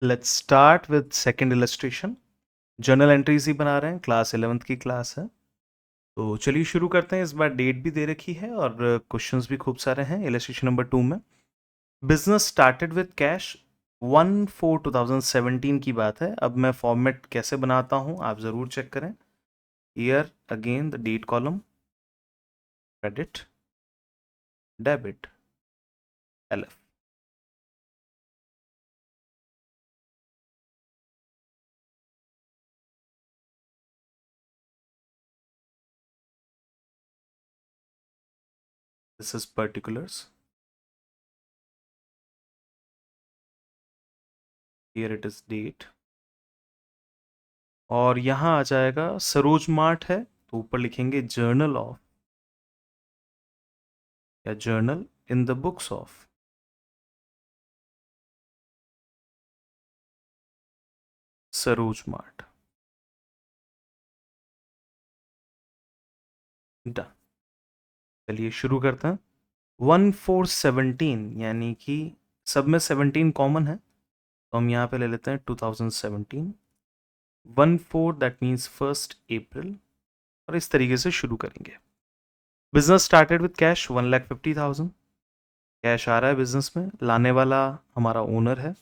Let's start with second illustration. Journal entries ही बना रहे हैं, क्लास 11th की क्लास है। तो चलिए शुरू करते हैं। इस बार डेट भी दे रखी है और क्वेश्चंस भी खूब सारे हैं। इलस्ट्रेशन नंबर 2 में बिजनेस स्टार्टेड विद कैश 1/4/2017 की बात है। अब मैं फॉर्मेट कैसे बनाता हूं आप ज़रूर चेक करें। Year, again the date column, credit, debit, LF. This is particulars, here it is date. और यहाँ आ जाएगा सरोज मार्ट है तो ऊपर लिखेंगे जर्नल ऑफ या journal in the books of Saroj mart. Done. चलिए शुरू करते हैं। 1417 यानी कि सब में 17 कॉमन है तो हम यहाँ पे ले लेते हैं 2017। 14 दैट मीन्स 1 अप्रैल और इस तरीके से शुरू करेंगे। Business started with cash 1,50,000। Cash आ रहा है बिजनेस में, लाने वाला हमारा ओनर है।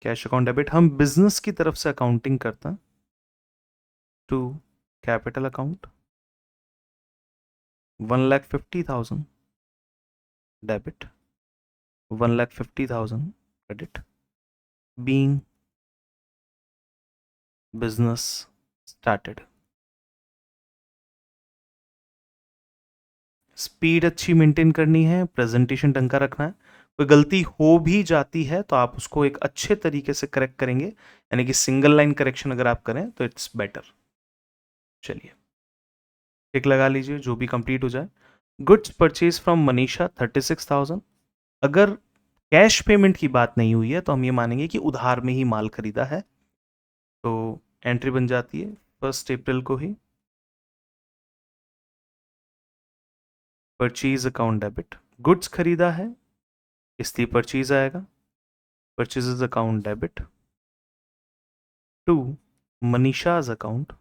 कैश अकाउंट डेबिट, हम बिजनेस की तरफ से अकाउंटिंग करते हैं to capital account 1,50,000 debit, 1,50,000 credit, being business started. Speed अच्छी मेंटेन करनी है, प्रेजेंटेशन ढंग का रखना है। कोई गलती हो भी जाती है तो आप उसको एक अच्छे तरीके से करेक्ट करेंगे, यानी कि सिंगल लाइन करेक्शन अगर आप करें तो इट्स बेटर। चलिए टिक लगा लीजिए जो भी कंप्लीट हो जाए। Goods purchase from Manisha 36,000। अगर कैश पेमेंट की बात नहीं हुई है तो हम ये मानेंगे कि उधार में ही माल खरीदा है, तो एंट्री बन जाती है 1 अप्रैल को ही। परचेज अकाउंट डेबिट, गुड्स खरीदा है इसलिए परचेज आएगा। Purchases account debit to Manisha's account.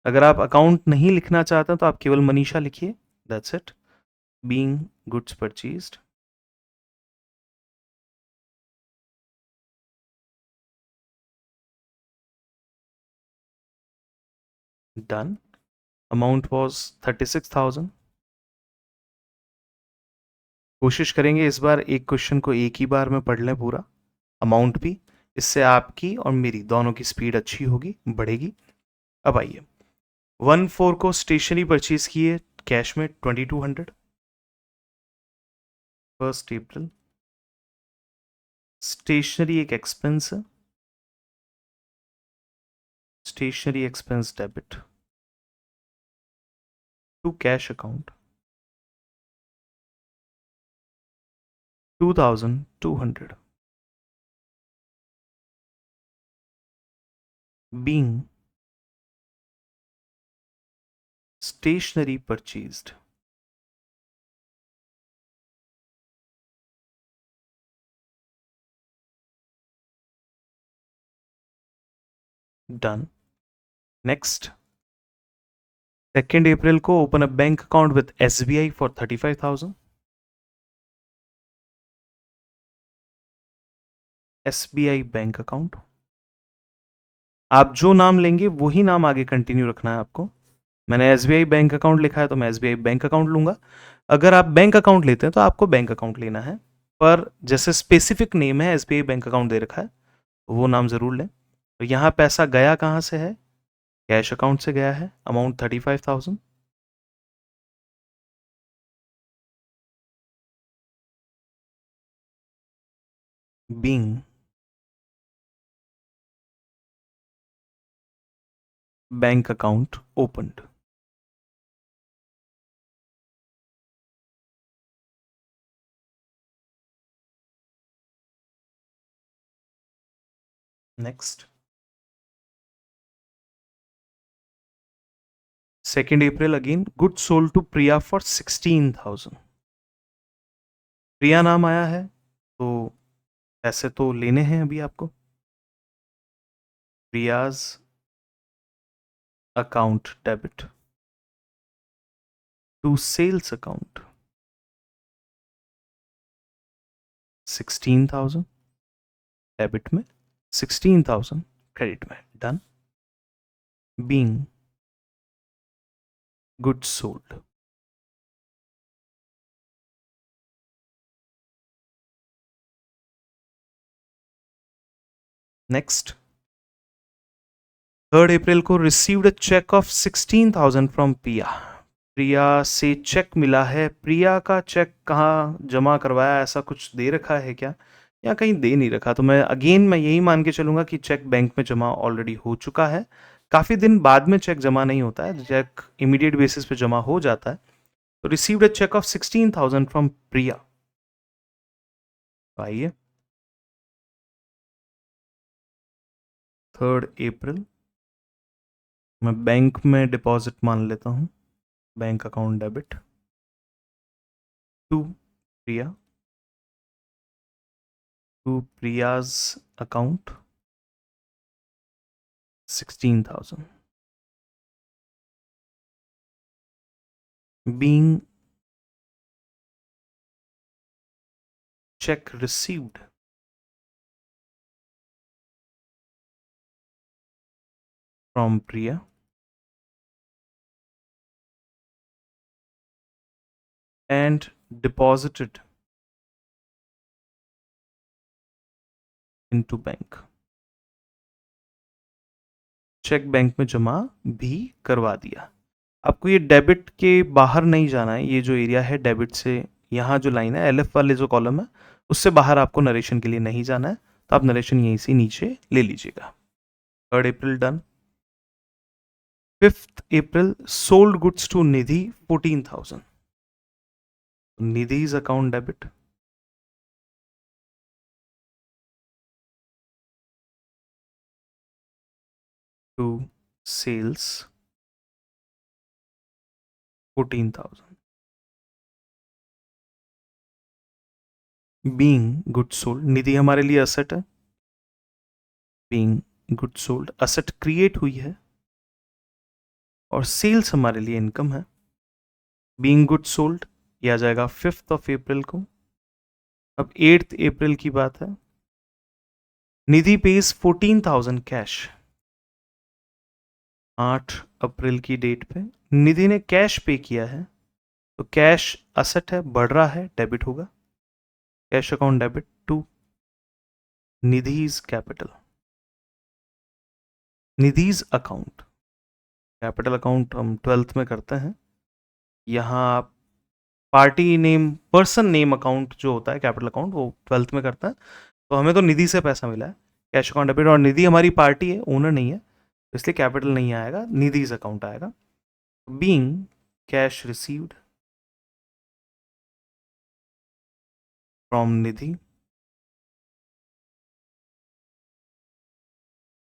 अगर आप अकाउंट नहीं लिखना चाहते तो आप केवल मनीषा लिखिए, that's it. Being goods purchased. Done. Amount was 36,000। कोशिश करेंगे इस बार एक क्वेश्चन को एक ही बार में पढ़ लें पूरा, अमाउंट भी। इससे आपकी और मेरी दोनों की स्पीड अच्छी होगी, बढ़ेगी। अब आइए, 1/4 को स्टेशनरी परचेज किए कैश में 2,200। 1 अप्रैल। स्टेशनरी एक एक्सपेंस है, stationery expense debit to cash account 2,200। Being stationery purchased। Done। Next, 2 अप्रैल को open a bank account with SBI for 35,000। SBI bank account. आप जो नाम लेंगे वही नाम आगे कंटिन्यू रखना है आपको। मैंने SBI बैंक अकाउंट लिखा है तो मैं SBI बैंक अकाउंट लूंगा। अगर आप बैंक अकाउंट लेते हैं तो आपको बैंक अकाउंट लेना है, पर जैसे स्पेसिफिक नेम है SBI बैंक अकाउंट दे रखा है वो नाम जरूर लें। तो यहाँ पैसा गया कहाँ से है? कैश अकाउंट से गया है, amount 35,000। Being bank account opened. Next, 2 April again, goods sold to Priya for 16,000। Priya नाम आया है तो पैसे तो लेने हैं अभी आपको। Priya's account debit to sales account 16,000 debit में, 16,000 क्रेडिट में। Done. Being goods sold. Next, 3 April को received a cheque of 16,000 from Priya. Priya से चेक मिला है। प्रिया का चेक कहाँ जमा करवाया, ऐसा कुछ दे रखा है क्या, या कहीं दे नहीं रखा? तो मैं यही मान के चलूंगा कि चेक बैंक में जमा ऑलरेडी हो चुका है। काफी दिन बाद में चेक जमा नहीं होता है, चेक इमीडिएट बेसिस पे जमा हो जाता है। तो received a cheque of 16,000 from Priya. आइए, 3 अप्रैल मैं बैंक में डिपॉजिट मान लेता हूँ। Bank account debit to Priya, to Priya's account 16,000 being check received from Priya and deposited into bank. Cheque bank में जमा भी करवा दिया। आपको ये डेबिट के बाहर नहीं जाना है। ये जो एरिया है डेबिट से, यहाँ जो लाइन है एलएफ वाले जो कॉलम है, उससे बाहर आपको नरेशन के लिए नहीं जाना है। तो आप नरेशन यहीं से नीचे ले लीजिएगा। 3 April done. 5 April sold goods to Nidhi 14,000। Nidhi's account debit to sales 14,000 being good sold. Nidhi हमारे लिए असेट है। Being good sold, asset create हुई है और सेल्स हमारे लिए इनकम है। बीइंग गुड सोल्ड ये आ जाएगा 5 अप्रैल को। अब 8 अप्रैल की बात है। निधि पेज 14,000 कैश। 8 अप्रैल की डेट पे निधि ने कैश पे किया है, तो कैश असेट है, बढ़ रहा है, डेबिट होगा। Cash account debit to Nidhi's capital. Nidhi's account, capital account हम 12th में करते हैं। यहाँ आप party name, person name account जो होता है कैपिटल अकाउंट, वो 12th में करता है। तो हमें तो निधि से पैसा मिला है, कैश अकाउंट डेबिट, और निधि हमारी पार्टी है, ओनर नहीं है, इसलिए कैपिटल नहीं आएगा, निधिज अकाउंट आएगा। Being cash received from Nidhi,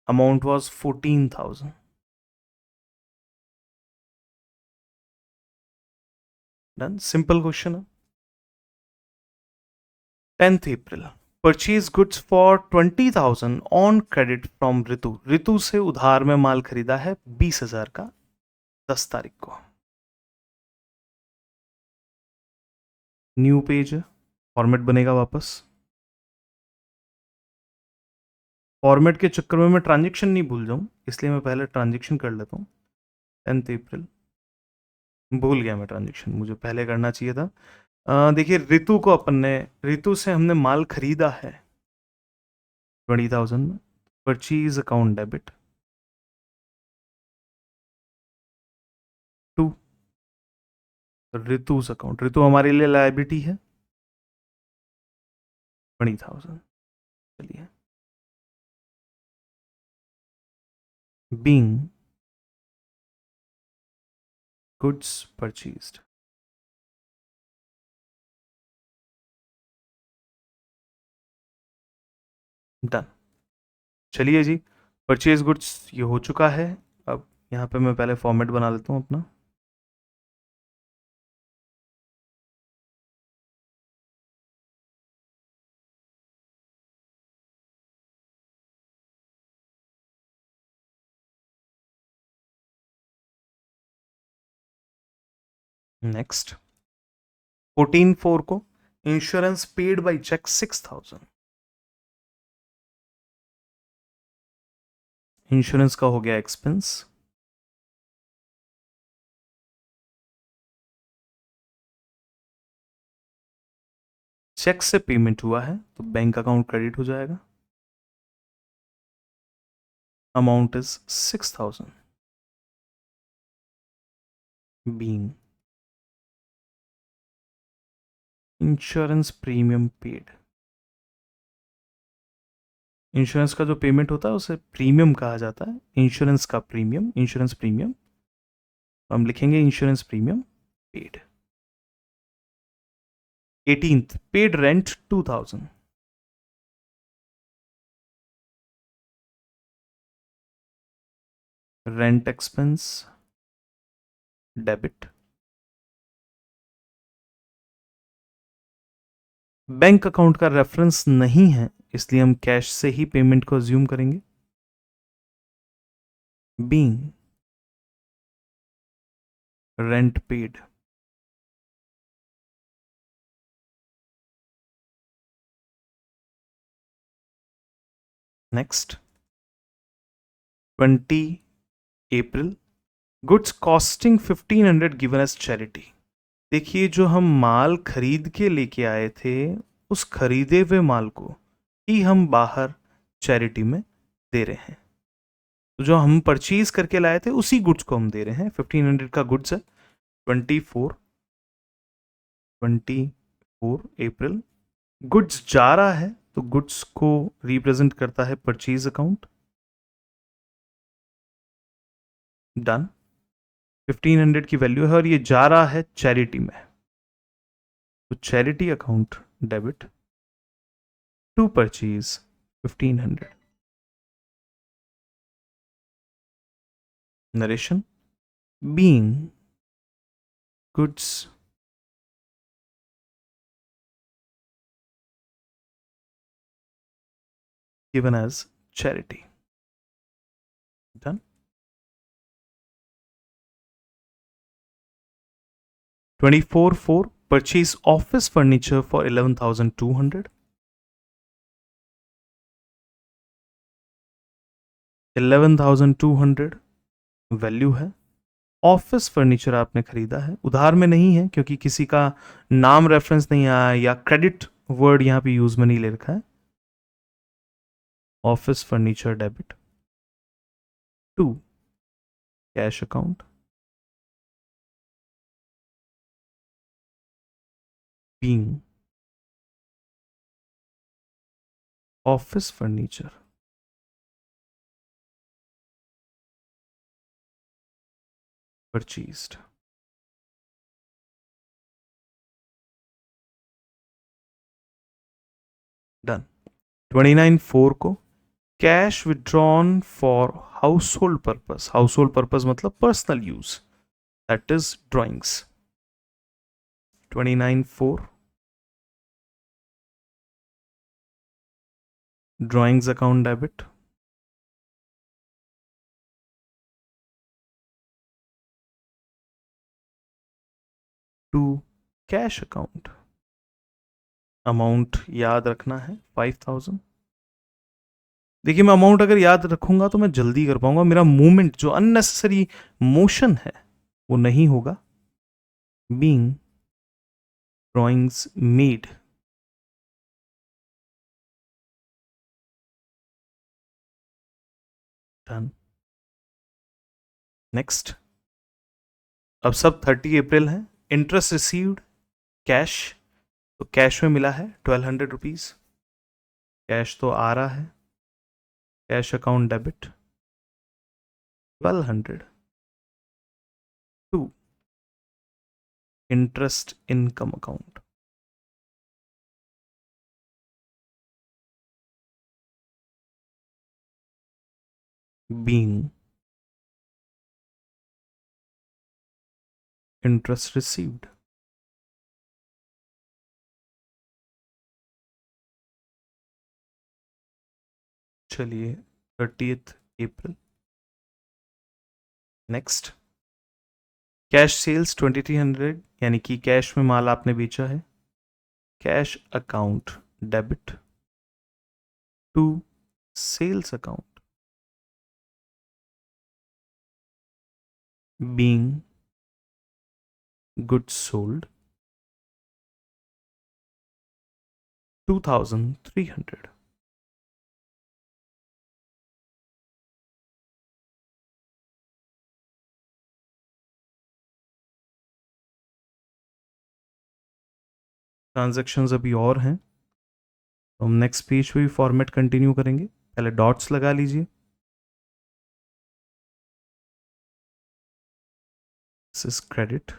amount was 14,000। डन। सिंपल क्वेश्चन है। 10th April purchase goods for 20,000 on credit from Ritu. Ritu से उधार में माल खरीदा है 20,000 का 10 तारीख को। न्यू पेज है, फॉर्मेट बनेगा वापस। फॉर्मेट के चक्कर में मैं ट्रांजेक्शन नहीं भूल जाऊं, इसलिए मैं पहले ट्रांजेक्शन कर लेता हूँ। 10th अप्रैल भूल गया मैं, ट्रांजेक्शन मुझे पहले करना चाहिए था। देखिए, ऋतु को अपन ने, ऋतु से हमने माल खरीदा है 20,000 में। Purchase account debit to Ritu's account. Ritu हमारे लिए लायबिलिटी है 20,000। चलिए, बीइंग गुड्स परचेज्ड। डन। चलिए जी, परचेज गुड्स ये हो चुका है। अब यहाँ पे मैं पहले फॉर्मेट बना लेता हूँ अपना। नेक्स्ट 14/4 को insurance paid by cheque 6,000। Insurance का हो गया एक्सपेंस। चेक से पेमेंट हुआ है तो बैंक अकाउंट क्रेडिट हो जाएगा। Amount is 6,000 being insurance premium paid. Insurance का जो पेमेंट होता है उसे प्रीमियम कहा जाता है। इंश्योरेंस का प्रीमियम, इंश्योरेंस प्रीमियम, हम लिखेंगे insurance premium paid. 18th paid rent 2,000। Rent expense debit. Bank account का रेफरेंस नहीं है इसलिए हम कैश से ही पेमेंट को अज्यूम करेंगे। Being rent paid. Next 20 April goods costing 1,500 given as charity. देखिए जो हम माल खरीद के लेके आए थे उस खरीदे हुए माल को ही हम बाहर चैरिटी में दे रहे हैं। तो जो हम परचेज करके लाए थे उसी गुड्स को हम दे रहे हैं। 1,500 का गुड्स है। 24 अप्रैल गुड्स जा रहा है तो गुड्स को रिप्रेजेंट करता है परचेज अकाउंट। डन। 1,500 की वैल्यू है और ये जा रहा है चैरिटी में, तो charity account debit to purchase 1,500। Narration being goods given as charity. Done. 24/4 purchase office furniture for 11,200। 11,200 value है। ऑफिस फर्नीचर आपने खरीदा है, उधार में नहीं है क्योंकि किसी का नाम रेफरेंस नहीं आया या क्रेडिट वर्ड यहां पे यूज में नहीं ले रखा है। Office furniture debit to cash account being office furniture purchased. Done. 29/4 को cash withdrawn for household purpose मतलब personal use, that is drawings. 29/4 drawings account debit to cash account. Amount याद रखना है 5,000। देखिए मैं अमाउंट अगर याद रखूंगा तो मैं जल्दी कर पाऊंगा, मेरा मूवमेंट जो अननेसेसरी मोशन है वो नहीं होगा। Being drawings made. Done. Next अब सब 30 अप्रैल है। इंटरेस्ट रिसीव्ड कैश, तो कैश में मिला है 1,200 रुपीज। कैश तो आ रहा है, cash account debit 1,200 to interest income account being interest received. चलिए 30th अप्रैल। नेक्स्ट कैश सेल्स 2300, यानी कि कैश में माल आपने बेचा है. Cash account debit to sales account being goods sold 2300. Transactions अभी और हैं, तो हम नेक्स्ट पेज पे भी फॉर्मेट कंटिन्यू करेंगे. पहले डॉट्स लगा लीजिए. This is credit,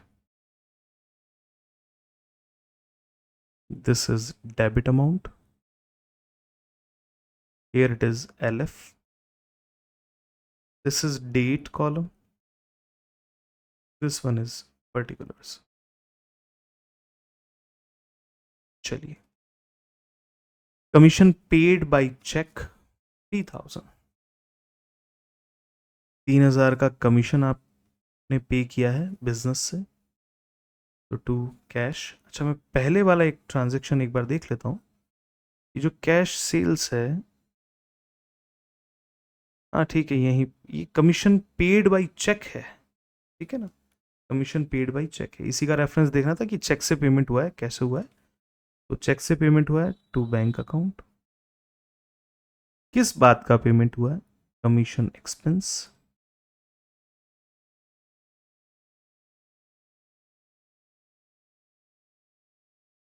this is debit amount, here it is LF, this is date column, this one is particulars. चलिए, कमीशन पेड बाय चेक 3000. 3000 का कमीशन आपने पे किया है बिजनेस से, तो टू कैश. अच्छा, मैं पहले वाला एक ट्रांजैक्शन एक बार देख लेता हूँ. ये जो कैश सेल्स है, हाँ ठीक है, यही ये कमीशन पेड बाय चेक है, ठीक है ना. कमीशन पेड बाय चेक है, इसी का रेफरेंस देखना था कि चेक से पेमेंट हुआ है, कैसे हुआ है. तो चेक से पेमेंट हुआ है टू बैंक अकाउंट. किस बात का पेमेंट हुआ है? Commission expense.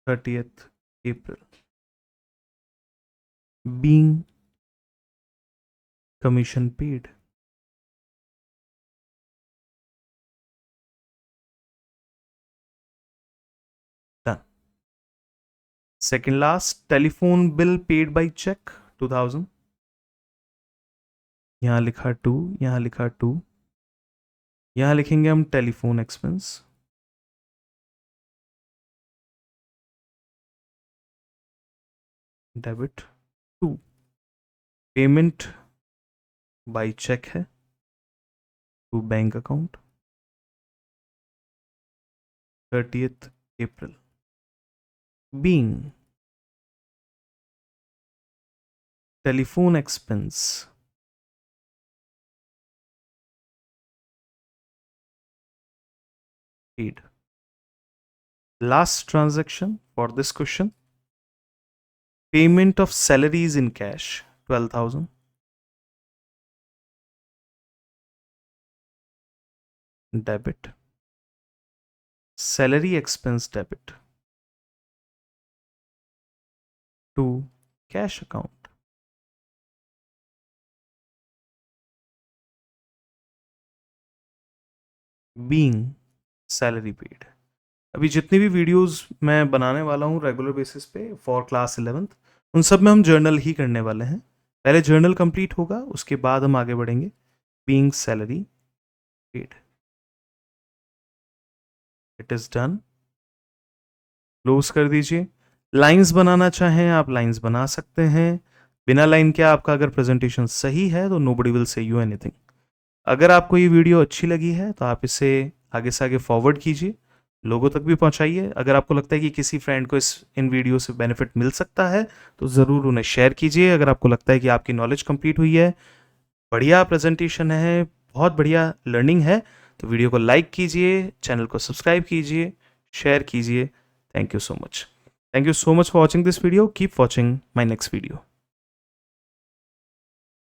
Thirtieth April being commission paid. Done. Second last, telephone bill paid by cheque 2000. यहां लिखा 2, यहां लिखा 2, यहां लिखेंगे हम telephone expense. Debit to, payment by cheque है to bank account 30th April being telephone expense paid. Last transaction for this question, payment of salaries in cash 12,000. Debit, salary expense debit to cash account being salary paid. अभी जितनी भी videos मैं बनाने वाला हूँ regular basis पे for class 11th, उन सब में हम जर्नल ही करने वाले हैं. पहले जर्नल कंप्लीट होगा, उसके बाद हम आगे बढ़ेंगे. Being salary paid, it is done. Close कर दीजिए. लाइंस बनाना चाहें आप लाइंस बना सकते हैं. बिना लाइन के आपका अगर प्रेजेंटेशन सही है तो nobody will say you anything. अगर आपको ये वीडियो अच्छी लगी है तो आप इसे आगे से आगे फॉरवर्ड कीजिए, लोगों तक भी पहुंचाइए. अगर आपको लगता है कि किसी फ्रेंड को इन वीडियो से बेनिफिट मिल सकता है तो ज़रूर उन्हें शेयर कीजिए. अगर आपको लगता है कि आपकी नॉलेज कंप्लीट हुई है, बढ़िया प्रेजेंटेशन है, बहुत बढ़िया लर्निंग है, तो वीडियो को लाइक कीजिए, चैनल को सब्सक्राइब कीजिए, शेयर कीजिए. Thank you so much. Thank you so much for watching this video. Keep watching my next video.